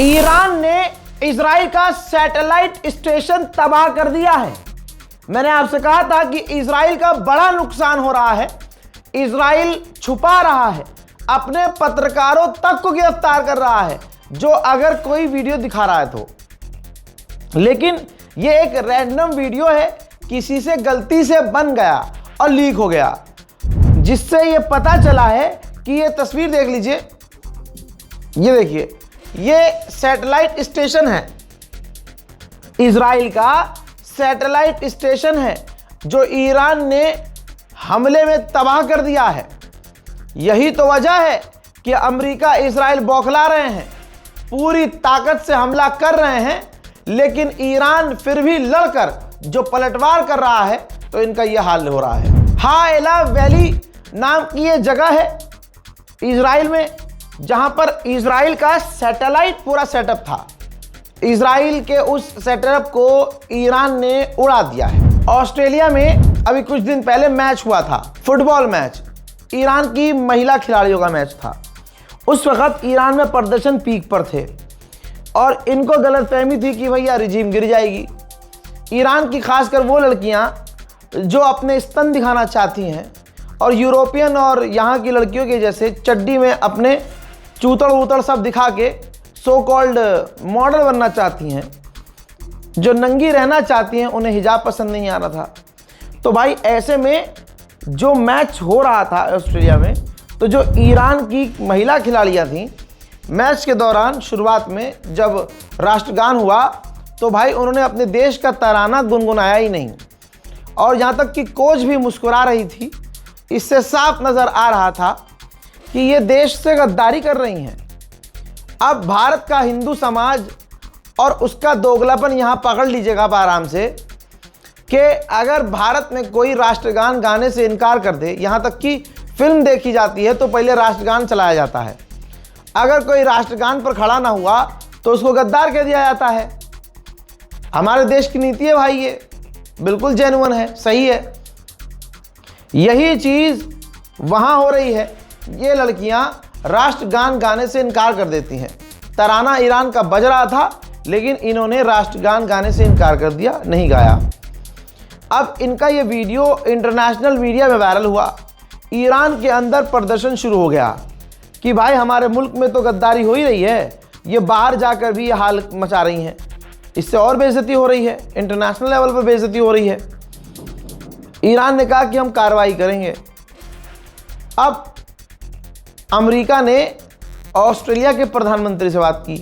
Iran ने Israel का satellite station तबाह कर दिया है। मैंने आपसे कहा था कि इजराइल का बड़ा नुकसान हो रहा है। इजराइल छुपा रहा है, अपने पत्रकारों तक को गिरफ्तार कर रहा है जो अगर कोई वीडियो दिखा रहा है तो। लेकिन यह एक रैंडम वीडियो है, किसी से गलती से बन गया और लीक हो गया, जिससे यह पता चला है कि यह तस्वीर देख लीजिए, ये देखिए, ये सैटेलाइट स्टेशन है, इजराइल का सैटेलाइट स्टेशन है जो ईरान ने हमले में तबाह कर दिया है। यही तो वजह है कि अमेरिका इजराइल बौखला रहे हैं, पूरी ताकत से हमला कर रहे हैं, लेकिन ईरान फिर भी लड़कर जो पलटवार कर रहा है तो इनका यह हाल हो रहा है। हाएला वैली नाम की यह जगह है इजराइल में, जहां पर इजराइल का सैटेलाइट पूरा सेटअप था। इजराइल के उस सेटअप को ईरान ने उड़ा दिया है। ऑस्ट्रेलिया में अभी कुछ दिन पहले मैच हुआ था, फुटबॉल मैच, ईरान की महिला खिलाड़ियों का मैच था। उस वक्त ईरान में प्रदर्शन पीक पर थे और इनको गलतफहमी थी कि भैया रिजीम गिर जाएगी। ईरान की खासकर वो लड़कियां जो अपने स्तन दिखाना चाहती हैं और यूरोपियन और यहाँ की लड़कियों के जैसे चड्डी में अपने चूतड़ उतड़ सब दिखा के सो कॉल्ड मॉडल बनना चाहती हैं, जो नंगी रहना चाहती हैं, उन्हें हिजाब पसंद नहीं आ रहा था। तो भाई ऐसे में जो मैच हो रहा था ऑस्ट्रेलिया में, तो जो ईरान की महिला खिलाड़ियां थीं, मैच के दौरान शुरुआत में जब राष्ट्रगान हुआ तो भाई उन्होंने अपने देश का तराना गुनगुनाया ही नहीं, और यहाँ तक कि कोच भी मुस्कुरा रही थी। इससे साफ नज़र आ रहा था कि ये देश से गद्दारी कर रही हैं। अब भारत का हिंदू समाज और उसका दोगलापन यहाँ पकड़ लीजिएगा आप आराम से, कि अगर भारत में कोई राष्ट्रगान गाने से इनकार कर दे, यहाँ तक कि फिल्म देखी जाती है तो पहले राष्ट्रगान चलाया जाता है, अगर कोई राष्ट्रगान पर खड़ा ना हुआ तो उसको गद्दार कह दिया जाता है। हमारे देश की नीति है भाई, ये बिल्कुल जेन्युइन है, सही है। यही चीज़ वहाँ हो रही है। ये लड़कियाँ राष्ट्रगान गाने से इनकार कर देती हैं। तराना ईरान का बज रहा था, लेकिन इन्होंने राष्ट्रगान गाने से इनकार कर दिया, नहीं गाया। अब इनका ये वीडियो इंटरनेशनल मीडिया में वायरल हुआ। ईरान के अंदर प्रदर्शन शुरू हो गया कि भाई हमारे मुल्क में तो गद्दारी हो ही रही है, ये बाहर जाकर भी ये हाल मचा रही हैं, इससे और बेइज्जती हो रही है, इंटरनेशनल लेवल पर बेइज्जती हो रही है। ईरान ने कहा कि हम कार्रवाई करेंगे। अब अमेरिका ने ऑस्ट्रेलिया के प्रधानमंत्री से बात की,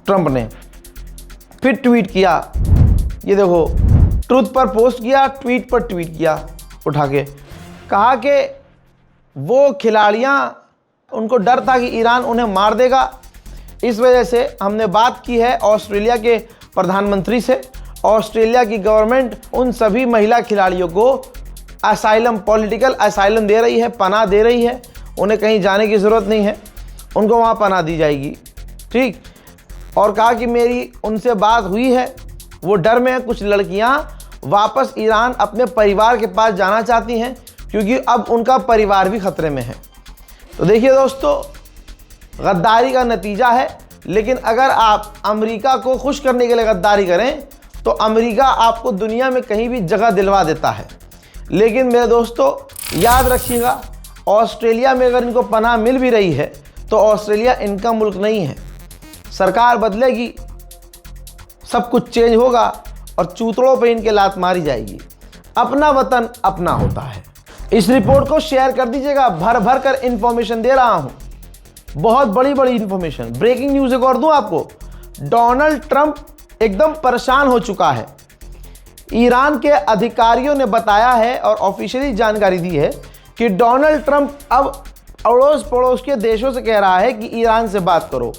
ट्रंप ने फिर ट्वीट किया, ये देखो, ट्रूथ पर पोस्ट किया, ट्वीट पर ट्वीट किया उठा के, कहा कि वो खिलाड़ियां, उनको डर था कि ईरान उन्हें मार देगा, इस वजह से हमने बात की है ऑस्ट्रेलिया के प्रधानमंत्री से। ऑस्ट्रेलिया की गवर्नमेंट उन सभी महिला खिलाड़ियों को असाइलम, पॉलिटिकल असाइलम दे रही है, पनाह दे रही है, उन्हें कहीं जाने की ज़रूरत नहीं है, उनको वहाँ पनाह दी जाएगी, ठीक। और कहा कि मेरी उनसे बात हुई है, वो डर में है, कुछ लड़कियाँ वापस ईरान अपने परिवार के पास जाना चाहती हैं क्योंकि अब उनका परिवार भी खतरे में है। तो देखिए दोस्तों, गद्दारी का नतीजा है। लेकिन अगर आप अमेरिका को खुश करने के लिए गद्दारी करें तो अमेरिका आपको दुनिया में कहीं भी जगह दिलवा देता है। लेकिन मेरे दोस्तों याद रखिएगा, ऑस्ट्रेलिया में अगर इनको पनाह मिल भी रही है तो ऑस्ट्रेलिया इनका मुल्क नहीं है। सरकार बदलेगी, सब कुछ चेंज होगा और चूतड़ों पे इनके लात मारी जाएगी। अपना वतन अपना होता है। इस रिपोर्ट को शेयर कर दीजिएगा, भर भर कर इंफॉर्मेशन दे रहा हूं, बहुत बड़ी बड़ी इंफॉर्मेशन। ब्रेकिंग न्यूज़ एक और दूं आपको, डोनाल्ड ट्रंप एकदम परेशान हो चुका है। ईरान के अधिकारियों ने बताया है और ऑफिशियली जानकारी दी है कि डोनाल्ड ट्रंप अब अड़ोस पड़ोस के देशों से कह रहा है कि ईरान से बात करो।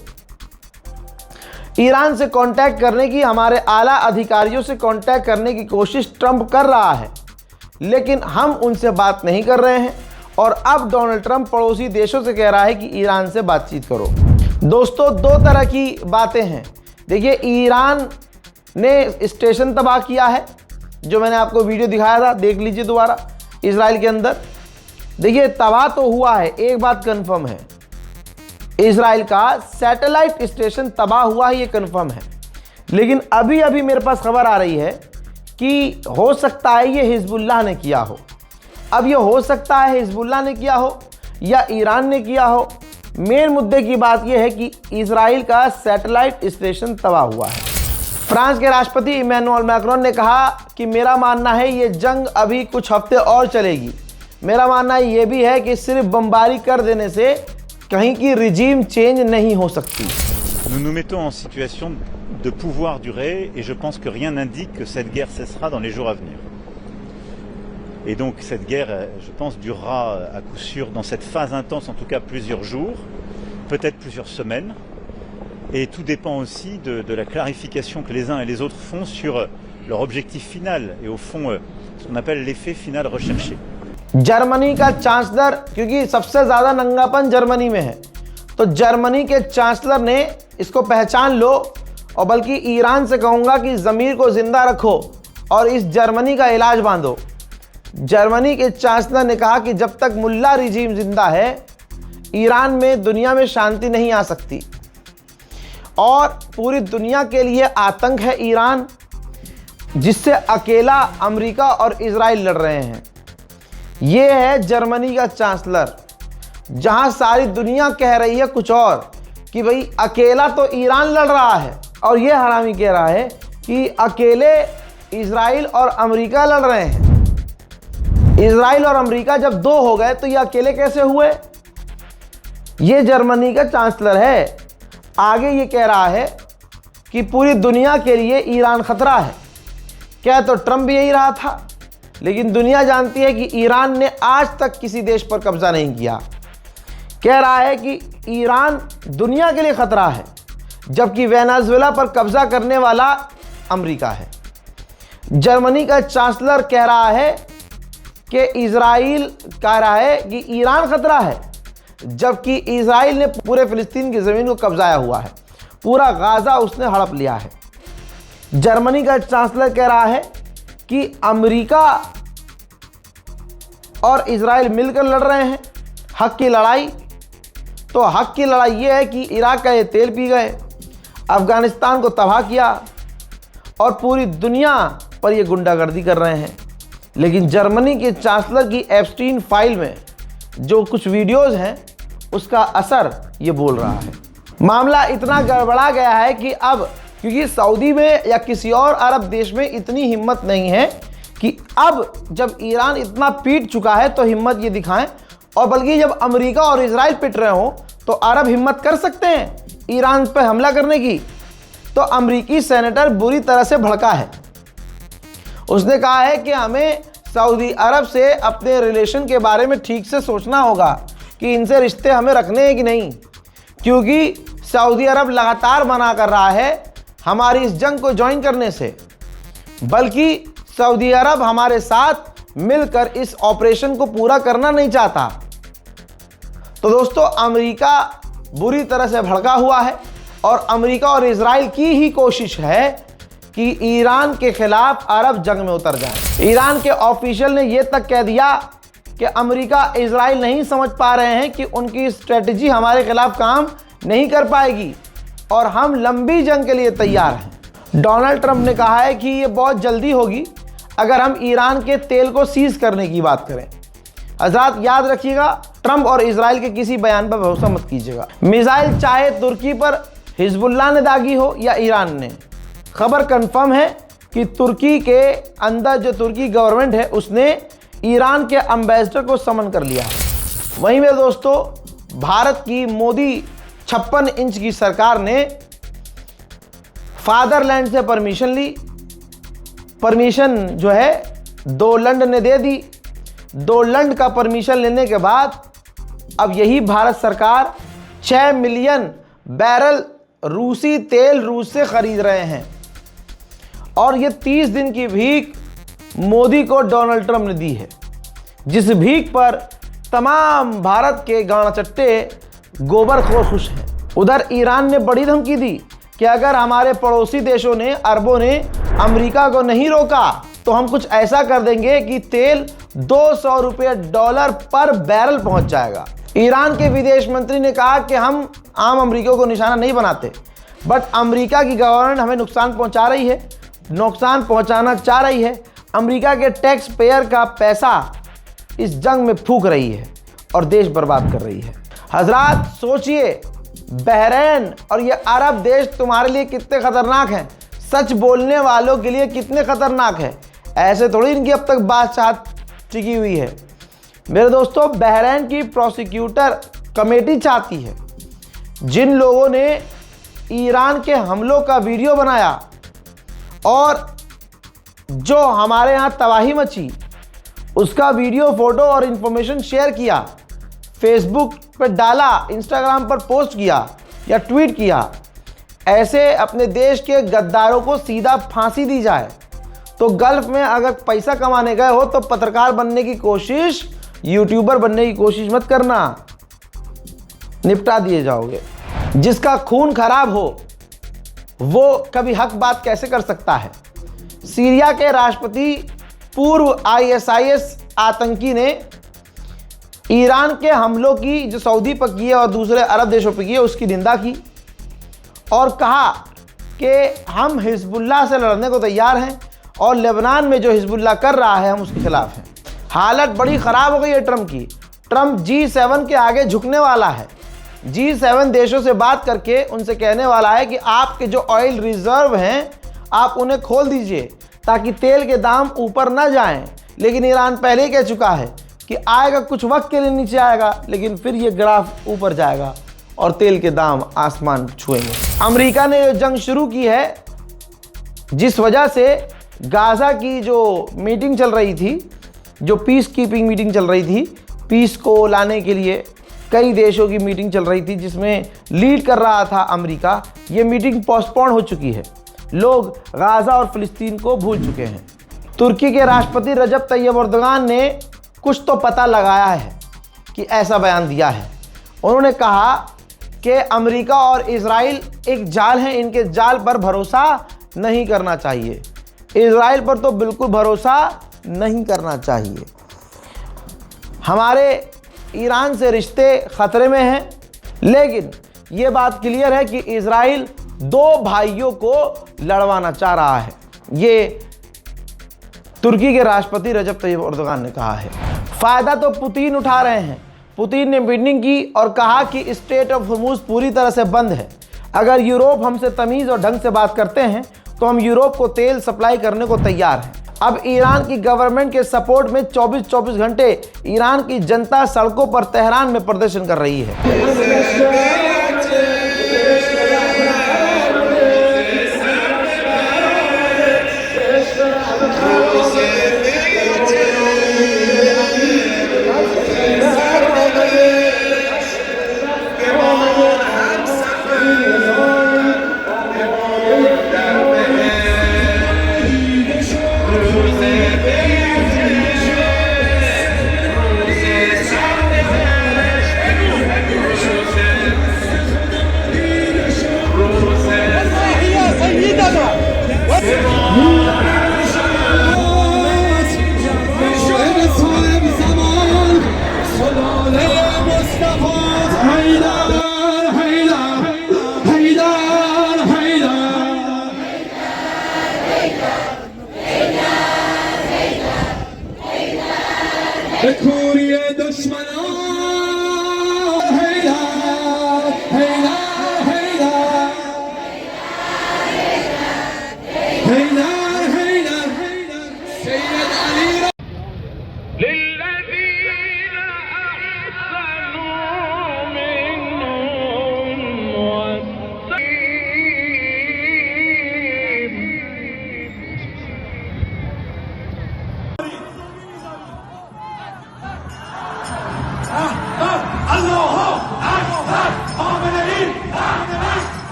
ईरान से कांटेक्ट करने की, हमारे आला अधिकारियों से कांटेक्ट करने की कोशिश ट्रंप कर रहा है, लेकिन हम उनसे बात नहीं कर रहे हैं। और अब डोनाल्ड ट्रंप पड़ोसी देशों से कह रहा है कि ईरान से बातचीत करो। दोस्तों, दो तरह की बातें हैं। देखिए, ईरान ने स्टेशन तबाह किया है, जो मैंने आपको वीडियो दिखाया था, देख लीजिए दोबारा, इजराइल के अंदर। देखिए, तबाह तो हुआ है, एक बात कंफर्म है, इजराइल का सैटेलाइट स्टेशन तबाह हुआ है, ये कंफर्म है। लेकिन अभी अभी मेरे पास खबर आ रही है कि हो सकता है ये हिजबुल्लाह ने किया हो। अब ये हो सकता है हिजबुल्लाह ने किया हो या ईरान ने किया हो। मेन मुद्दे की बात यह है कि इजराइल का सैटेलाइट स्टेशन तबाह हुआ है। फ्रांस के राष्ट्रपति इमैनुअल मैक्रोन ने कहा कि मेरा मानना है ये जंग अभी कुछ हफ्ते और चलेगी। मेरा मानना ये भी है कि सिर्फ बमबारी कर देने से कहीं की रिजीम चेंज नहीं हो सकती। Nous nous mettons en situation de pouvoir durer et je pense que rien n'indique que cette guerre cessera dans les jours à venir. Et donc cette guerre, je pense, durera à coup sûr dans cette phase intense, en tout cas plusieurs jours, peut-être plusieurs semaines. Et tout dépend aussi de la clarification que les uns et les autres font sur leur objectif final et au fond ce qu'on appelle l'effet final recherché. Germany का chancellor, क्योंकि सबसे ज़्यादा नंगापन Germany में है, तो Germany के chancellor ने इसको पहचान लो और बल्कि ईरान से कहूँगा कि ज़मीर को ज़िंदा रखो और इस जर्मनी का इलाज बांधो। जर्मनी के चांसलर ने कहा कि जब तक मुल्ला रिजीम जिंदा है ईरान में दुनिया में शांति नहीं आ सकती और पूरी दुनिया के लिए आतंक है ईरान, जिससे अकेला अमेरिका और इजराइल लड़ रहे हैं। ये है जर्मनी का चांसलर, जहां सारी दुनिया कह रही है कुछ और कि भाई अकेला तो ईरान लड़ रहा है और ये हरामी कह रहा है कि अकेले इजराइल और अमेरिका लड़ रहे हैं। इजराइल और अमेरिका जब दो हो गए तो ये अकेले कैसे हुए? ये जर्मनी का चांसलर है। आगे ये कह रहा है कि पूरी दुनिया के लिए ईरान खतरा है। क्या तो ट्रंप भी यही रहा था, लेकिन दुनिया जानती है कि ईरान ने आज तक किसी देश पर कब्जा नहीं किया। कह रहा है कि ईरान दुनिया के लिए खतरा है, जबकि वेनेजुएला पर कब्जा करने वाला अमेरिका है। जर्मनी का चांसलर कह रहा है कि इजराइल कह रहा है कि ईरान खतरा है, जबकि इजराइल ने पूरे फिलिस्तीन की ज़मीन को कब्जाया हुआ है। पूरा गाज़ा उसने हड़प लिया है। जर्मनी का चांसलर कह रहा है कि अमेरिका और इजराइल मिलकर लड़ रहे हैं हक की लड़ाई। तो हक की लड़ाई ये है कि इराक का ये तेल पी गए, अफ़गानिस्तान को तबाह किया और पूरी दुनिया पर ये गुंडागर्दी कर रहे हैं। लेकिन जर्मनी के चांसलर की एप्स्टीन फाइल में जो कुछ वीडियोज़ हैं उसका असर ये बोल रहा है। मामला इतना गड़बड़ा गया है कि अब क्योंकि सऊदी में या किसी और अरब देश में इतनी हिम्मत नहीं है कि अब जब ईरान इतना पीट चुका है तो हिम्मत ये दिखाएं, और बल्कि जब अमेरिका और इजराइल पिट रहे हो तो अरब हिम्मत कर सकते हैं ईरान पर हमला करने की। तो अमेरिकी सेनेटर बुरी तरह से भड़का है। उसने कहा है कि हमें सऊदी अरब से अपने रिलेशन के बारे में ठीक से सोचना होगा कि इनसे रिश्ते हमें रखने हैं कि नहीं, क्योंकि सऊदी अरब लगातार मना कर रहा है हमारी इस जंग को ज्वाइन करने से, बल्कि सऊदी अरब हमारे साथ मिलकर इस ऑपरेशन को पूरा करना नहीं चाहता। तो दोस्तों, अमेरिका बुरी तरह से भड़का हुआ है और अमेरिका और इजराइल की ही कोशिश है कि ईरान के खिलाफ अरब जंग में उतर जाए। ईरान के ऑफिशियल ने यह तक कह दिया कि अमेरिका इजराइल नहीं समझ पा रहे हैं कि उनकी स्ट्रेटजी हमारे खिलाफ काम नहीं कर पाएगी और हम लंबी जंग के लिए तैयार हैं। डोनाल्ड ट्रंप ने कहा है कि ये बहुत जल्दी होगी अगर हम ईरान के तेल को सीज करने की बात करें। हजरात याद रखिएगा, ट्रंप और इजराइल के किसी बयान पर भरोसा मत कीजिएगा। मिसाइल चाहे तुर्की पर हिजबुल्लाह ने दागी हो या ईरान ने, खबर कंफर्म है कि तुर्की के अंदर जो तुर्की गवर्नमेंट है उसने ईरान के एम्बेसडर को समन कर लिया। वहीं में दोस्तों, भारत की मोदी 56 इंच की सरकार ने फादरलैंड से परमिशन ली। परमिशन जो है डोलैंड ने दे दी। डोलैंड का परमिशन लेने के बाद अब यही भारत सरकार 6 मिलियन बैरल रूसी तेल रूस से खरीद रहे हैं और ये 30 दिन की भीख मोदी को डोनाल्ड ट्रंप ने दी है, जिस भीख पर तमाम भारत के गानाचट्टे गोबरखोर खुश हैं। उधर ईरान ने बड़ी धमकी दी कि अगर हमारे पड़ोसी देशों ने, अरबों ने अमेरिका को नहीं रोका तो हम कुछ ऐसा कर देंगे कि तेल $200 पर बैरल पहुंच जाएगा। ईरान के विदेश मंत्री ने कहा कि हम आम अमरीकियों को निशाना नहीं बनाते, बट अमेरिका की गवर्नमेंट हमें नुकसान पहुंचा रही है, नुकसान पहुंचाना चाह रही है। अमेरिका के टैक्स पेयर का पैसा इस जंग में फूंक रही है और देश बर्बाद कर रही है। हजरात सोचिए, बहरीन और ये अरब देश तुम्हारे लिए कितने खतरनाक हैं, सच बोलने वालों के लिए कितने खतरनाक है। ऐसे थोड़ी इनकी अब तक बातचीत टिकी हुई है। मेरे दोस्तों, बहरीन की प्रोसिक्यूटर कमेटी चाहती है, जिन लोगों ने ईरान के हमलों का वीडियो बनाया और जो हमारे यहाँ तबाही मची, उसका वीडियो, फोटो और इंफॉर्मेशन शेयर किया, फेसबुक पर डाला, इंस्टाग्राम पर पोस्ट किया या ट्वीट किया, ऐसे अपने देश के गद्दारों को सीधा फांसी दी जाए। तो गल्फ में अगर पैसा कमाने गए हो तो पत्रकार बनने की कोशिश, यूट्यूबर बनने की कोशिश मत करना, निपटा दिए जाओगे। जिसका खून खराब हो वो कभी हक बात कैसे कर सकता है। सीरिया के राष्ट्रपति पूर्व ISIS आतंकी ने ईरान के हमलों की, जो सऊदी पर की है और दूसरे अरब देशों पर की है, उसकी निंदा की और कहा कि हम हिजबुल्लाह से लड़ने को तैयार हैं और लेबनान में जो हिजबुल्लाह कर रहा है हम उसके खिलाफ हैं। हालत बड़ी ख़राब हो गई है ट्रंप की। ट्रंप G7 के आगे झुकने वाला है। G7 देशों से बात करके उनसे कहने वाला है कि आपके जो ऑयल रिजर्व हैं आप उन्हें खोल दीजिए ताकि तेल के दाम ऊपर ना जाएं। लेकिन ईरान पहले ही कह चुका है कि आएगा, कुछ वक्त के लिए नीचे आएगा, लेकिन फिर ये ग्राफ ऊपर जाएगा और तेल के दाम आसमान छुएंगे। अमेरिका ने जो जंग शुरू की है, जिस वजह से गाज़ा की जो मीटिंग चल रही थी, जो पीस कीपिंग मीटिंग चल रही थी, पीस को लाने के लिए कई देशों की मीटिंग चल रही थी जिसमें लीड कर रहा था अमेरिका, ये मीटिंग पोस्टपोन हो चुकी है। लोग गाज़ा और फ़िलिस्तीन को भूल चुके हैं। तुर्की के राष्ट्रपति रजब तैयब एर्दोगान ने कुछ तो पता लगाया है कि ऐसा बयान दिया है। उन्होंने कहा कि अमेरिका और इजराइल एक जाल है, इनके जाल पर भरोसा नहीं करना चाहिए। इजराइल पर तो बिल्कुल भरोसा नहीं करना चाहिए। हमारे ईरान से रिश्ते खतरे में हैं, लेकिन ये बात क्लियर है कि इजराइल दो भाइयों को लड़वाना चाह रहा है। ये तुर्की के राष्ट्रपति रजब तैयब एर्दोगान ने कहा है। फायदा तो पुतिन उठा रहे हैं। पुतिन ने मीटिंग की और कहा कि स्ट्रेट ऑफ हॉर्मुज़ पूरी तरह से बंद है। अगर यूरोप हमसे तमीज़ और ढंग से बात करते हैं तो हम यूरोप को तेल सप्लाई करने को तैयार हैं। अब ईरान की गवर्नमेंट के सपोर्ट में 24-24 घंटे ईरान की जनता सड़कों पर तेहरान में प्रदर्शन कर रही है।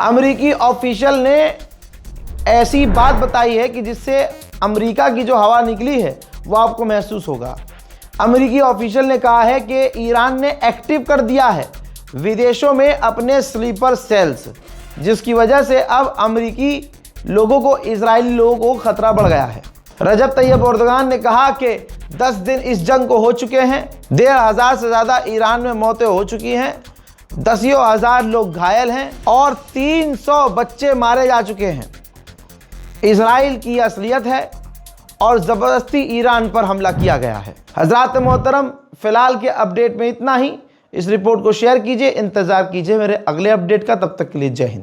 अमेरिकी ऑफिशियल ने ऐसी बात बताई है कि जिससे अमेरिका की जो हवा निकली है वो आपको महसूस होगा। अमेरिकी ऑफिशियल ने कहा है कि ईरान ने एक्टिव कर दिया है विदेशों में अपने स्लीपर सेल्स, जिसकी वजह से अब अमेरिकी लोगों को, इजरायली लोगों को खतरा बढ़ गया है। रजब तैयब एर्दोगान ने कहा कि 10 दिन इस जंग को हो चुके हैं, 1,500 से ज़्यादा ईरान में मौतें हो चुकी हैं, 10,000 लोग घायल हैं और 300 बच्चे मारे जा चुके हैं। इजराइल की असलियत है और ज़बरदस्ती ईरान पर हमला किया गया है। हज़रात मोहतरम, फ़िलहाल के अपडेट में इतना ही। इस रिपोर्ट को शेयर कीजिए, इंतज़ार कीजिए मेरे अगले अपडेट का। तब तक के लिए जय हिंद।